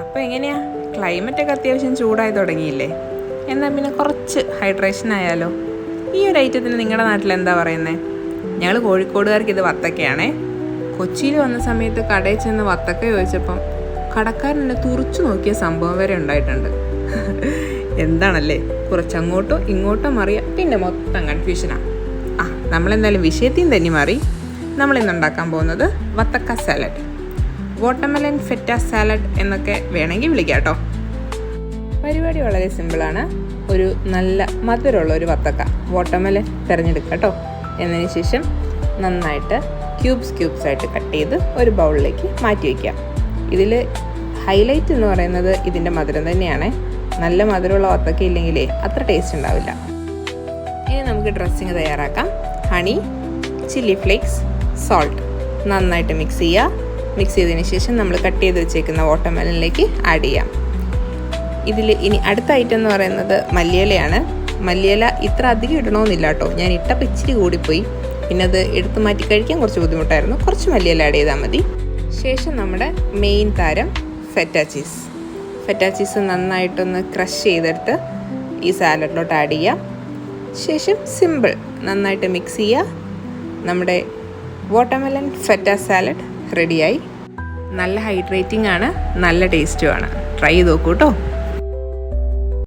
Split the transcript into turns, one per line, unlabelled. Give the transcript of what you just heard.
അപ്പോൾ എങ്ങനെയാ, ക്ലൈമറ്റൊക്കെ അത്യാവശ്യം ചൂടായി തുടങ്ങിയില്ലേ? എന്നാൽ പിന്നെ കുറച്ച് ഹൈഡ്രേഷൻ ആയാലോ? ഈ ഒരു ഐറ്റത്തിന് നിങ്ങളുടെ നാട്ടിൽ എന്താ പറയുന്നത്? ഞങ്ങൾ കോഴിക്കോടുകാർക്ക് ഇത് വത്തക്കയാണേ. കൊച്ചിയിൽ വന്ന സമയത്ത് കടയിൽ ചെന്ന് വത്തക്ക ചോദിച്ചപ്പം കടക്കാരൻ എന്നെ തുറച്ചു നോക്കിയ സംഭവം വരെ ഉണ്ടായിട്ടുണ്ട്. എന്താണല്ലേ, കുറച്ചങ്ങോട്ടോ ഇങ്ങോട്ടോ മാറിയ പിന്നെ മൊത്തം കൺഫ്യൂഷനാണ്. നമ്മളെന്തായാലും വിഷയത്തിൽ നിന്ന് തന്നെ മാറി. നമ്മളിന്ന് ഉണ്ടാക്കാൻ പോകുന്നത് വത്തക്ക സാലഡ്, വാട്ടർമെലൻ ഫെറ്റ സാലഡ് എന്നൊക്കെ വേണമെങ്കിൽ വിളിക്കാം കേട്ടോ. പരിപാടി വളരെ സിമ്പിളാണ്. ഒരു നല്ല മധുരമുള്ള ഒരു വത്തക്ക വാട്ടർമെലൻ തിരഞ്ഞെടുക്കുക കേട്ടോ. എന്നതിന് ശേഷം നന്നായിട്ട് ക്യൂബ്സ് ആയിട്ട് കട്ട് ചെയ്ത് ഒരു ബൗളിലേക്ക് മാറ്റി വയ്ക്കാം. ഇതിൽ ഹൈലൈറ്റ് എന്ന് പറയുന്നത് ഇതിൻ്റെ മധുരം തന്നെയാണ്. നല്ല മധുരമുള്ള വത്തക്ക ഇല്ലെങ്കിലേ അത്ര ടേസ്റ്റ് ഉണ്ടാവില്ല. ഇനി നമുക്ക് ഡ്രസ്സിങ് തയ്യാറാക്കാം. ഹണി, ചില്ലി ഫ്ലേക്സ്, സോൾട്ട് നന്നായിട്ട് മിക്സ് ചെയ്യുക. മിക്സ് ചെയ്തതിന് ശേഷം നമ്മൾ കട്ട് ചെയ്ത് വെച്ചേക്കുന്ന വാട്ടർമെലനിലേക്ക് ആഡ് ചെയ്യാം. ഇതിൽ ഇനി അടുത്ത ഐറ്റം എന്ന് പറയുന്നത് മല്ലിയിലയാണ്. മല്ലിയില ഇത്ര അധികം ഇടണമെന്നില്ല കേട്ടോ. ഞാൻ ഇട്ടപ്പോൾ ഇച്ചിരി കൂടിപ്പോയി. പിന്നെ അത് എടുത്ത് മാറ്റി കഴിക്കാൻ കുറച്ച് ബുദ്ധിമുട്ടായിരുന്നു. കുറച്ച് മല്ലിയില ആഡ് ചെയ്താൽ മതി. ശേഷം നമ്മുടെ മെയിൻ താരം ഫെറ്റ ചീസ് നന്നായിട്ടൊന്ന് ക്രഷ് ചെയ്തെടുത്ത് ഈ സാലഡിലോട്ട് ആഡ് ചെയ്യാം. ശേഷം സിമ്പിൾ, നന്നായിട്ട് മിക്സ് ചെയ്യുക. നമ്മുടെ വാട്ടർമെലൻ ഫെറ്റ സാലഡ് റെഡിയായി. നല്ല ഹൈഡ്രേറ്റിംഗ് ആണ്, നല്ല ടേസ്റ്റുമാണ്. ട്രൈ ചെയ്ത് നോക്കൂ കേട്ടോ.